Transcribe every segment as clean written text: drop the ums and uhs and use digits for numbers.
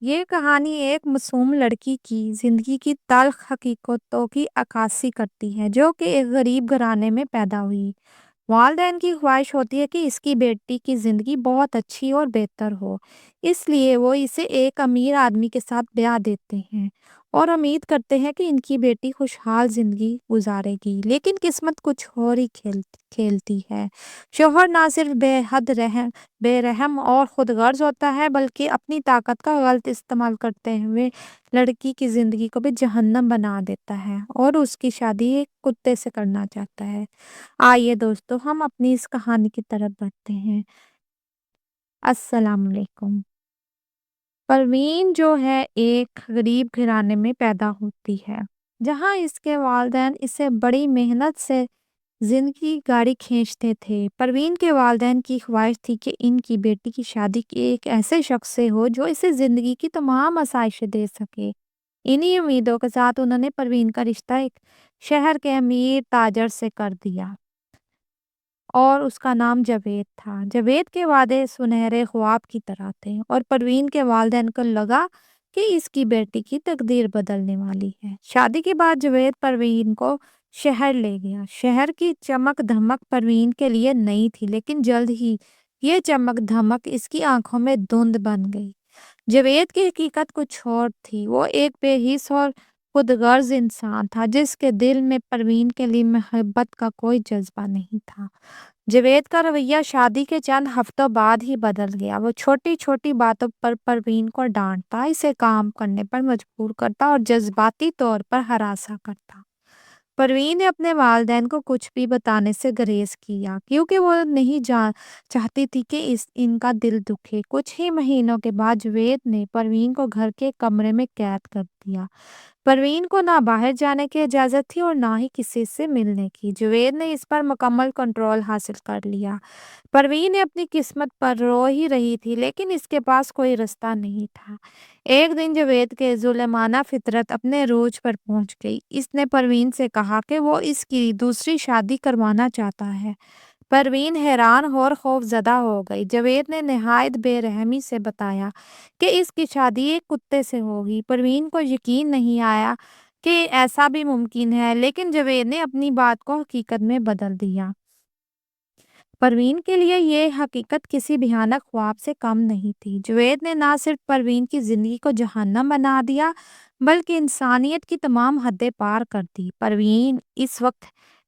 یہ کہانی ایک معصوم لڑکی کی زندگی کی تلخ حقیقتوں کی عکاسی کرتی ہے، جو کہ ایک غریب گھرانے میں پیدا ہوئی۔ والدین کی خواہش ہوتی ہے کہ اس کی بیٹی کی زندگی بہت اچھی اور بہتر ہو، اس لیے وہ اسے ایک امیر آدمی کے ساتھ بیاہ دیتے ہیں اور امید کرتے ہیں کہ ان کی بیٹی خوشحال زندگی گزارے گی۔ لیکن قسمت کچھ اور ہی کھیلتی ہے۔ شوہر نہ صرف بے رحم اور خود غرض ہوتا ہے، بلکہ اپنی طاقت کا غلط استعمال کرتے ہوئے لڑکی کی زندگی کو بھی جہنم بنا دیتا ہے اور اس کی شادی ایک کتے سے کرنا چاہتا ہے۔ آئیے دوستو، ہم اپنی اس کہانی کی طرف بڑھتے ہیں۔ السلام علیکم۔ پروین جو ہے ایک غریب گھرانے میں پیدا ہوتی ہے، جہاں اس کے والدین اسے بڑی محنت سے زندگی گاڑی کھینچتے تھے۔ پروین کے والدین کی خواہش تھی کہ ان کی بیٹی کی شادی ایک ایسے شخص سے ہو جو اسے زندگی کی تمام آسائشیں دے سکے۔ انہی امیدوں کے ساتھ انہوں نے پروین کا رشتہ ایک شہر کے امیر تاجر سے کر دیا اور اس کا نام جاوید تھا۔ جاوید کے وعدے سنہرے خواب کی طرح تھے اور پروین کے والدین کو لگا کہ اس کی بیٹی کی تقدیر بدلنے والی ہے۔ شادی کے بعد جاوید پروین کو شہر لے گیا۔ شہر کی چمک دھمک پروین کے لیے نئی تھی، لیکن جلد ہی یہ چمک دھمک اس کی آنکھوں میں دھند بن گئی۔ جاوید کی حقیقت کچھ اور تھی۔ وہ ایک بے حس اور خود غرض انسان تھا جس کے دل میں پروین کے لیے محبت کا کوئی جذبہ نہیں تھا۔ جاوید کا رویہ شادی کے چند ہفتوں بعد ہی بدل گیا۔ وہ چھوٹی چھوٹی باتوں پر پروین کو ڈانٹتا، اسے کام کرنے پر مجبور کرتا اور جذباتی طور پر ہراساں کرتا۔ پروین نے اپنے والدین کو کچھ بھی بتانے سے گریز کیا، کیونکہ وہ نہیں چاہتی تھی کہ ان کا دل دکھے۔ کچھ ہی مہینوں کے بعد جاوید نے پروین کو گھر کے کمرے میں قید کر دیا۔ پروین کو نہ باہر جانے کی اجازت تھی اور نہ ہی کسی سے ملنے کی۔ جاوید نے اس پر مکمل کنٹرول حاصل کر لیا۔ پروین اپنی قسمت پر رو ہی رہی تھی، لیکن اس کے پاس کوئی راستہ نہیں تھا۔ ایک دن جاوید کے ظالمانہ فطرت اپنے عروج پر پہنچ گئی۔ اس نے پروین سے کہا کہ وہ اس کی دوسری شادی کروانا چاہتا ہے۔ پروین حیران اور خوف زدہ ہو گئی۔ جاوید نے نہایت بے رحمی سے بتایا کہ اس کی شادی ایک کتے سے ہوگی۔ پروین کو یقین نہیں آیا کہ ایسا بھی ممکن ہے، لیکن جاوید نے اپنی بات کو حقیقت میں بدل دیا۔ پروین کے لیے یہ حقیقت کسی بھیانک خواب سے کم نہیں تھی۔ جاوید نے نہ صرف پروین کی زندگی کو جہنم بنا دیا، بلکہ انسانیت کی تمام حدیں پار کر دی۔ پروین اس وقت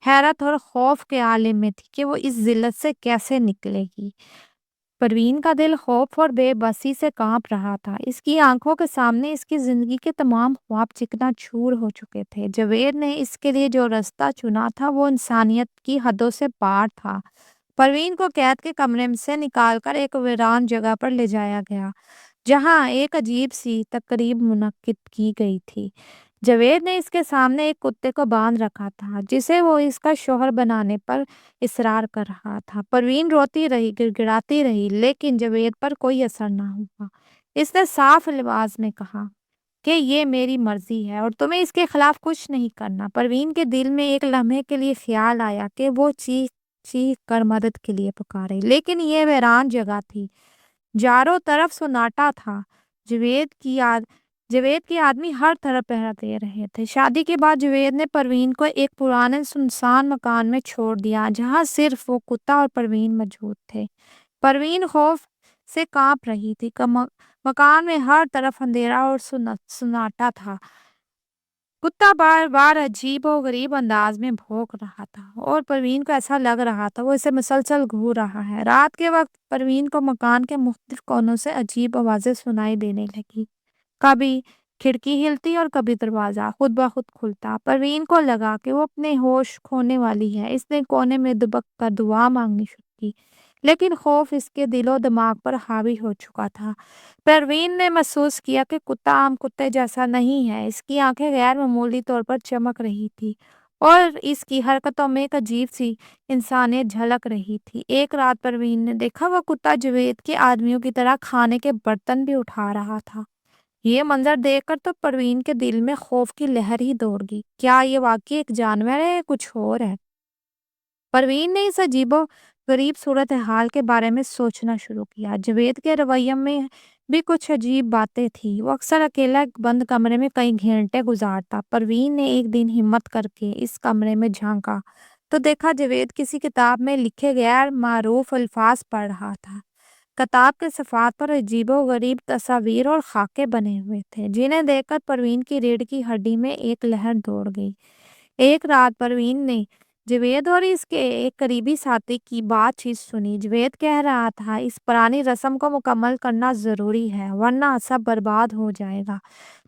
حیرت اور خوف کے عالم میں تھی کہ وہ اس ذلت سے کیسے نکلے گی۔ پروین کا دل خوف اور بے بسی سے کانپ رہا تھا۔ اس کی آنکھوں کے سامنے اس کی زندگی کے تمام خواب چکنا چور ہو چکے تھے۔ جاوید نے اس کے لیے جو راستہ چنا تھا وہ انسانیت کی حدوں سے پار تھا۔ پروین کو قید کے کمرے سے نکال کر ایک ویران جگہ پر لے جایا گیا، جہاں ایک عجیب سی تقریب منعقد کی گئی تھی۔ جاوید نے اس کے سامنے ایک کتے کو باندھ رکھا تھا، جسے وہ اس کا شوہر بنانے پر اصرار کر رہا تھا۔ پروین روتی رہی، گڑ گڑاتی رہی، لیکن جاوید پر کوئی اثر نہ ہوا۔ اس نے صاف الفاظ میں کہا کہ یہ میری مرضی ہے اور تمہیں اس کے خلاف کچھ نہیں کرنا۔ پروین کے دل میں ایک لمحے کے لیے خیال آیا کہ وہ چیخ چیخ کر مدد کے لیے پکارے، لیکن یہ ویران جگہ تھی، چاروں طرف سناٹا تھا۔ جاوید کے آدمی ہر طرف پہرا دے رہے تھے۔ شادی کے بعد جاوید نے پروین کو ایک پرانے سنسان مکان میں چھوڑ دیا، جہاں صرف وہ کتا اور پروین موجود تھے۔ پروین خوف سے کانپ رہی تھی۔ مکان میں ہر طرف اندھیرا اور سناٹا تھا۔ کتا بار بار عجیب و غریب انداز میں بھونک رہا تھا اور پروین کو ایسا لگ رہا تھا وہ اسے مسلسل گھور رہا ہے۔ رات کے وقت پروین کو مکان کے مختلف کونوں سے عجیب آوازیں سنائی دینے لگی۔ کبھی کھڑکی ہلتی اور کبھی دروازہ خود بخود کھلتا۔ پروین کو لگا کہ وہ اپنے ہوش کھونے والی ہے۔ اس نے کونے میں دبک کر دعا مانگنی شروع کی، لیکن خوف اس کے دل و دماغ پر حاوی ہو چکا تھا۔ پروین نے محسوس کیا کہ کتا عام کتے جیسا نہیں ہے۔ اس کی آنکھیں غیر معمولی طور پر چمک رہی تھی اور اس کی حرکتوں میں ایک عجیب سی انسانیت جھلک رہی تھی۔ ایک رات پروین نے دیکھا وہ کتا جاوید کے آدمیوں کی طرح کھانے کے برتن بھی اٹھا رہا تھا۔ یہ منظر دیکھ کر تو پروین کے دل میں خوف کی لہر ہی دوڑ گئی۔ کیا یہ واقعی ایک جانور ہے یا کچھ اور ہے؟ پروین نے اس عجیب و غریب صورتحال کے بارے میں سوچنا شروع کیا۔ جاوید کے رویے میں بھی کچھ عجیب باتیں تھی۔ وہ اکثر اکیلا ایک بند کمرے میں کئی گھنٹے گزارتا۔ پروین نے ایک دن ہمت کر کے اس کمرے میں جھانکا تو دیکھا جاوید کسی کتاب میں لکھے غیر معروف الفاظ پڑھ رہا تھا۔ کتاب کے صفحات پر عجیب و غریب تصاویر اور خاکے بنے ہوئے تھے جنہیں دیکھ کر پروین کی ریڑھ کی ہڈی میں ایک لہر دوڑ گئی۔ ایک رات پروین نے جاوید اور اس کے ایک قریبی ساتھی کی بات چیت سنی۔ جاوید کہہ رہا تھا اس پرانی رسم کو مکمل کرنا ضروری ہے ورنہ سب برباد ہو جائے گا۔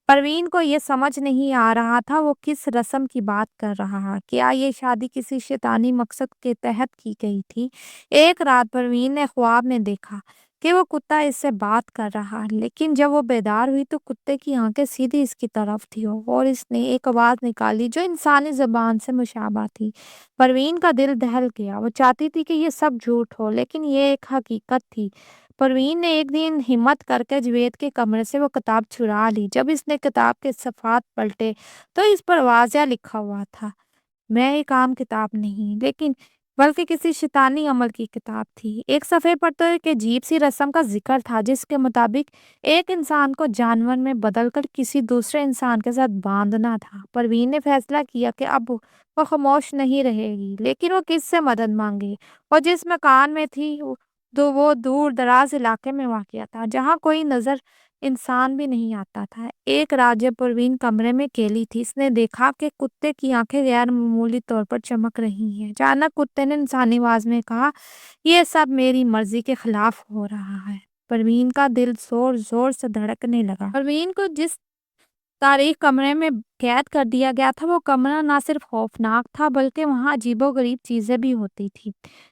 پروین کو یہ سمجھ نہیں آ رہا تھا وہ کس رسم کی بات کر رہا ہے۔ کیا یہ شادی کسی شیطانی مقصد کے تحت کی گئی تھی؟ ایک رات پروین نے خواب میں دیکھا کہ وہ کتا اس سے بات کر رہا ہے، لیکن جب وہ بیدار ہوئی تو کتے کی آنکھیں سیدھی اس کی طرف تھی اور اس نے ایک آواز نکالی جو انسانی زبان سے مشابہ تھی۔ پروین کا دل دہل گیا۔ وہ چاہتی تھی کہ یہ سب جھوٹ ہو لیکن یہ ایک حقیقت تھی۔ پروین نے ایک دن ہمت کر کے جاوید کے کمرے سے وہ کتاب چرا لی۔ جب اس نے کتاب کے صفحات پلٹے تو اس پر واضح لکھا ہوا تھا، میں ایک عام کتاب نہیں لیکن بلکہ کسی شیطانی عمل کی کتاب تھی۔ ایک صفحے پر تو ایک عجیب سی رسم کا ذکر تھا جس کے مطابق ایک انسان کو جانور میں بدل کر کسی دوسرے انسان کے ساتھ باندھنا تھا۔ پروین نے فیصلہ کیا کہ اب وہ خاموش نہیں رہے گی، لیکن وہ کس سے مدد مانگے۔ اور جس مکان میں تھی وہ دور دراز علاقے میں واقع تھا جہاں کوئی نظر انسان بھی نہیں آتا تھا۔ ایک رات جب پروین کمرے میں اکیلی تھی اس نے دیکھا کہ کتے کی آنکھیں غیر معمولی طور پر چمک رہی ہیں۔ اچانک کتے نے انسانی آواز میں کہا، یہ سب میری مرضی کے خلاف ہو رہا ہے۔ پروین کا دل زور زور سے دھڑکنے لگا۔ پروین کو جس تاریخ کمرے میں قید کر دیا گیا تھا وہ کمرہ نہ صرف خوفناک تھا بلکہ وہاں عجیب و غریب چیزیں بھی ہوتی تھی۔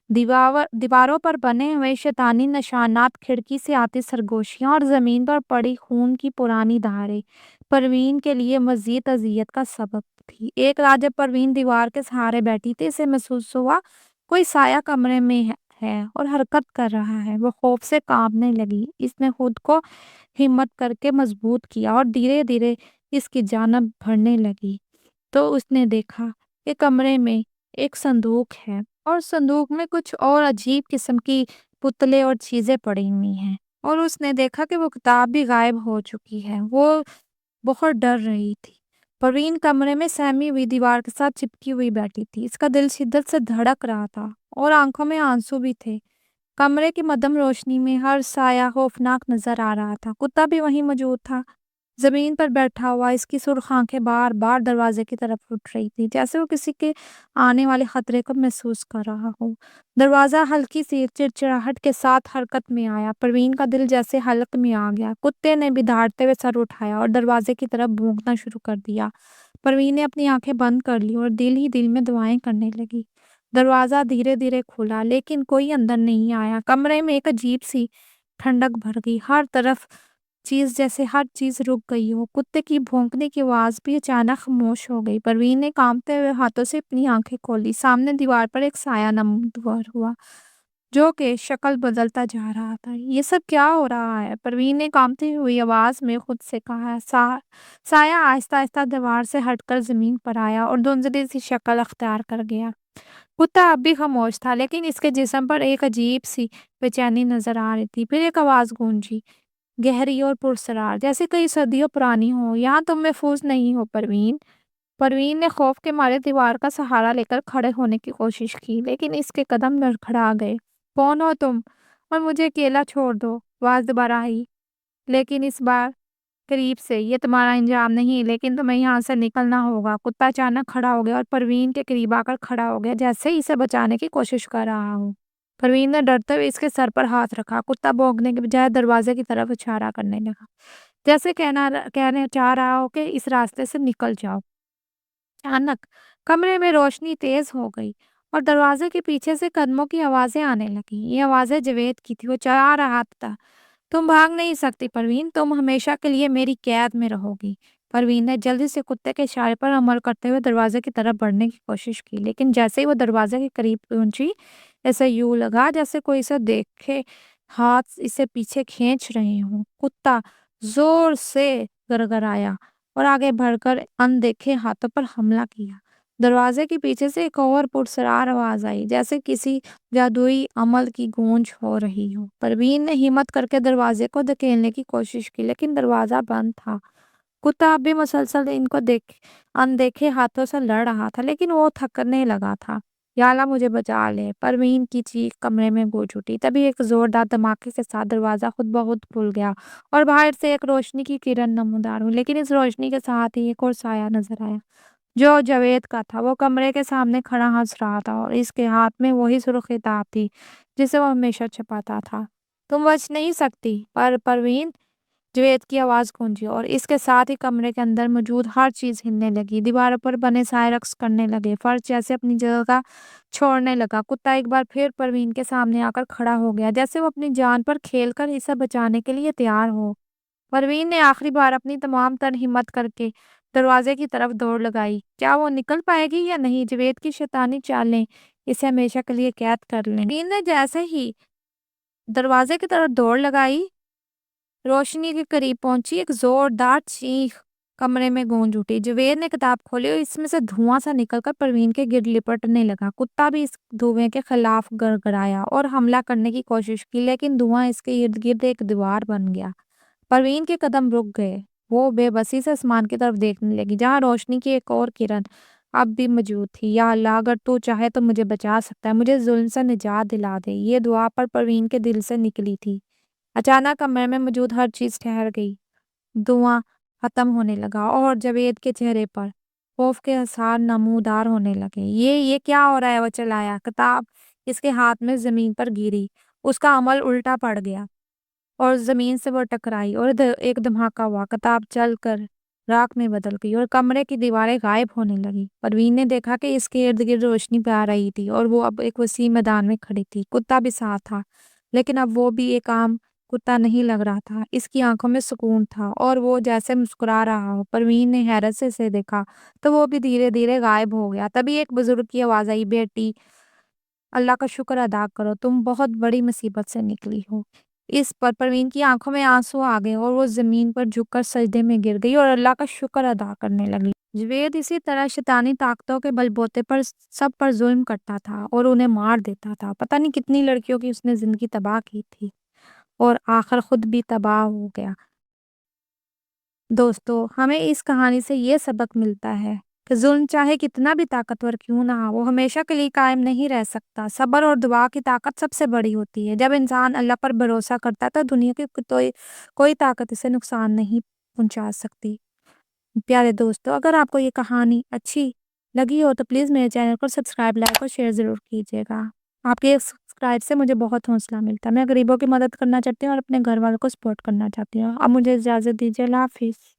دیواروں پر بنے ہوئے شیطانی نشانات، کھڑکی سے آتی سرگوشیاں اور زمین پر پڑی خون کی پرانی دھاریں پروین کے لیے مزید اذیت کا سبب تھی۔ ایک رات جب پروین دیوار کے سہارے بیٹھی تھی اسے محسوس ہوا کوئی سایہ کمرے میں ہے اور حرکت کر رہا ہے۔ وہ خوف سے کانپنے لگی۔ اس نے خود کو ہمت کر کے مضبوط کیا اور دھیرے دھیرے اس کی جانب بڑھنے لگی تو اس نے دیکھا کہ کمرے میں ایک صندوق ہے اور صندوق میں کچھ اور عجیب قسم کی پتلے اور چیزیں پڑی ہوئی ہیں، اور اس نے دیکھا کہ وہ کتاب بھی غائب ہو چکی ہے۔ وہ بہت ڈر رہی تھی۔ پروین کمرے میں سہمی ہوئی دیوار کے ساتھ چپکی ہوئی بیٹھی تھی۔ اس کا دل شدت سے دھڑک رہا تھا اور آنکھوں میں آنسو بھی تھے۔ کمرے کی مدھم روشنی میں ہر سایہ خوفناک نظر آ رہا تھا۔ کتا بھی وہیں موجود تھا، زمین پر بیٹھا ہوا۔ اس کی سرخ آنکھیں بار بار دروازے کی طرف اٹھ رہی تھی جیسے وہ کسی کے آنے والے خطرے کو محسوس کر رہا ہو۔ دروازہ ہلکی سی چڑچڑاہٹ کے ساتھ حرکت میں آیا۔ پروین کا دل جیسے حلق میں آ گیا۔ کتے نے بھی دھاڑتے ہوئے سر اٹھایا اور دروازے کی طرف بھونکنا شروع کر دیا۔ پروین نے اپنی آنکھیں بند کر لی اور دل ہی دل میں دعائیں کرنے لگی۔ دروازہ دھیرے دھیرے کھلا لیکن کوئی اندر نہیں آیا۔ کمرے میں ایک عجیب سی ٹھنڈک بھر گئی۔ جیسے ہر چیز رک گئی ہو۔ کتے کی بھونکنے کی آواز بھی اچانک خاموش ہو گئی۔ پروین نے کانپتے ہوئے ہاتھوں سے اپنی آنکھیں کھولی۔ سامنے دیوار پر ایک سایہ نمودار ہوا جو کہ شکل بدلتا جا رہا تھا۔ یہ سب کیا ہو رہا ہے؟ پروین نے کانپتی ہوئی آواز میں خود سے کہا۔ سایہ آہستہ آہستہ دیوار سے ہٹ کر زمین پر آیا اور دھندلی سی شکل اختیار کر گیا۔ کتا اب بھی خاموش تھا لیکن اس کے جسم پر ایک عجیب سی بے چینی نظر آ رہی تھی۔ پھر ایک آواز گونجی، گہری اور پرسرار، جیسے کئی صدیوں پرانی ہو، یہاں تم محفوظ نہیں ہو پروین۔ پروین نے خوف کے مارے دیوار کا سہارا لے کر کھڑے ہونے کی کوشش کی لیکن اس کے قدم لڑکھڑا گئے۔ کون ہو تم اور مجھے اکیلا چھوڑ دو، آواز دوبارہ آئی لیکن اس بار قریب سے۔ یہ تمہارا انجام نہیں لیکن تمہیں یہاں سے نکلنا ہوگا۔ کتا اچانک کھڑا ہو گیا اور پروین کے قریب آ کر کھڑا ہو گیا جیسے اسے بچانے کی کوشش کر رہا ہو۔ پروین نے ڈرتے ہوئے اس کے سر پر ہاتھ رکھا۔ کتا بھونکنے کے بجائے دروازے کی طرف اشارہ کرنے لگا جیسے کہنے چاہ رہا ہو کہ اس راستے سے نکل جاؤ۔ اچانک کمرے میں روشنی تیز ہو گئی اور دروازے کے پیچھے سے قدموں کی آوازیں آنے لگیں۔ یہ آوازیں جاوید کی تھی۔ وہ چاہ رہا تھا، تم بھاگ نہیں سکتی پروین، تم ہمیشہ کے لیے میری قید میں رہو گی۔ پروین نے جلدی سے کتے کے اشارے پر عمل کرتے ہوئے دروازے کی طرف بڑھنے کی کوشش کی لیکن جیسے ہی وہ دروازے کے قریب پہنچی ایسے یوں لگا جیسے کوئی اسے دیکھے ہاتھ اسے پیچھے کھینچ رہے ہوں۔ کتا زور سے گرگرایا اور آگے بڑھ کر اندیکھے ہاتھوں پر حملہ کیا۔ دروازے کے پیچھے سے ایک اور پرسرار آواز آئی، جیسے کسی جادوئی عمل کی گونج ہو رہی ہو۔ پروین نے ہمت کر کے دروازے کو دھکیلنے کی کوشش کی، لیکن دروازہ بند تھا۔ کتا اب بھی مسلسل ان کو اندیکھے ہاتھوں سے لڑ رہا تھا، لیکن وہ تھکنے لگا تھا۔ یا اللہ مجھے بچا لے، پروین کی چیخ کمرے میں گونج اٹھی۔ تبھی ایک زوردار دھماکے کے ساتھ دروازہ خود بخود کھل گیا اور باہر سے ایک روشنی کی کرن نمودار ہوئی، لیکن اس روشنی کے ساتھ ہی ایک اور سایہ نظر آیا جو جاوید کا تھا۔ وہ کمرے کے سامنے کھڑا ہنس رہا تھا اور اس کے ہاتھ میں وہی سرخ کتاب تھی جسے وہ ہمیشہ چھپاتا تھا۔ تم بچ نہیں سکتی پروین، جاوید کی آواز گونجی، اور اس کے ساتھ ہی کمرے کے اندر موجود ہر چیز ہلنے لگی۔ دیواروں پر بنے سائے رقص کرنے لگے، فرش جیسے اپنی جگہ چھوڑنے لگا۔ کتا ایک بار پھر پروین کے سامنے آ کر کھڑا ہو گیا، جیسے وہ اپنی جان پر کھیل کر اسے بچانے کے لیے تیار ہو۔ پروین نے آخری بار اپنی تمام تر ہمت کر کے دروازے کی طرف دوڑ لگائی۔ کیا وہ نکل پائے گی یا نہیں؟ جاوید کی شیطانی چالیں اسے ہمیشہ کے لیے قید کر لیں۔ پروین نے جیسے ہی دروازے کی طرف دوڑ لگائی، روشنی کے قریب پہنچی، ایک زوردار چیخ کمرے میں گونج اٹھی۔ جاوید نے کتاب کھولی اور اس میں سے دھواں سا نکل کر پروین کے گرد لپٹنے لگا۔ کتا بھی اس دھوئیں کے خلاف گڑگڑایا اور حملہ کرنے کی کوشش کی، لیکن دھواں اس کے ارد گرد ایک دیوار بن گیا۔ پروین کے قدم رک گئے، وہ بے بسی سے آسمان کی طرف دیکھنے لگی، جہاں روشنی کی ایک اور کرن اب بھی موجود تھی۔ یا اللہ، اگر تو چاہے تو مجھے بچا سکتا ہے، مجھے ظلم سے نجات دلا دے۔ یہ دعا پر پروین کے دل سے نکلی تھی۔ اچانک کمرے میں موجود ہر چیز ٹھہر گئی، دھواں ختم ہونے لگا اور جاوید کے چہرے پر خوف کے آثار نمودار ہونے لگے۔ یہ کیا ہو رہا ہے؟ وہ چلایا۔ کتاب اس کے ہاتھ میں زمین پر گری، اس کا عمل الٹا پڑ گیا اور زمین سے وہ ٹکرائی اور ایک دھماکہ ہوا۔ کتاب چل کر راکھ میں بدل گئی اور کمرے کی دیواریں غائب ہونے لگی۔ پروین نے دیکھا کہ اس کے ارد گرد روشنی پہ آ رہی تھی اور وہ اب ایک وسیع میدان میں کھڑی تھی۔ کتا بھی ساتھ تھا، لیکن اب وہ بھی ایک عام کتا نہیں لگ رہا تھا۔ اس کی آنکھوں میں سکون تھا اور وہ جیسے مسکرا رہا ہو۔ پروین نے حیرت سے اسے دیکھا تو وہ بھی دھیرے دھیرے غائب ہو گیا۔ تبھی ایک بزرگ کی آواز آئی، بیٹی، اللہ کا شکر ادا کرو، تم بہت بڑی مصیبت سے نکلی ہو۔ اس پر پروین کی آنکھوں میں آنسو آ گئے اور وہ زمین پر جھک کر سجدے میں گر گئی اور اللہ کا شکر ادا کرنے لگی۔ جاوید اسی طرح شیطانی طاقتوں کے بل بوتے پر سب پر ظلم کرتا تھا اور انہیں مار دیتا تھا۔ پتہ نہیں کتنی لڑکیوں کی اس نے زندگی تباہ کی تھی اور آخر خود بھی تباہ ہو گیا۔ دوستو، ہمیں اس کہانی سے یہ سبق ملتا ہے کہ ظلم چاہے کتنا بھی طاقتور کیوں نہ ہو، وہ ہمیشہ کے لیے قائم نہیں رہ سکتا۔ صبر اور دعا کی طاقت سب سے بڑی ہوتی ہے۔ جب انسان اللہ پر بھروسہ کرتا ہے تو دنیا کی کوئی طاقت اسے نقصان نہیں پہنچا سکتی۔ پیارے دوستو، اگر آپ کو یہ کہانی اچھی لگی ہو تو پلیز میرے چینل کو سبسکرائب، لائک اور شیئر ضرور کیجیے گا۔ آپ کے سبسکرائب سے مجھے بہت حوصلہ ملتا ہے۔ میں غریبوں کی مدد کرنا چاہتی ہوں اور اپنے گھر والوں کو سپورٹ کرنا چاہتی ہوں۔ اب مجھے اجازت دیجیے، اللہ حافظ۔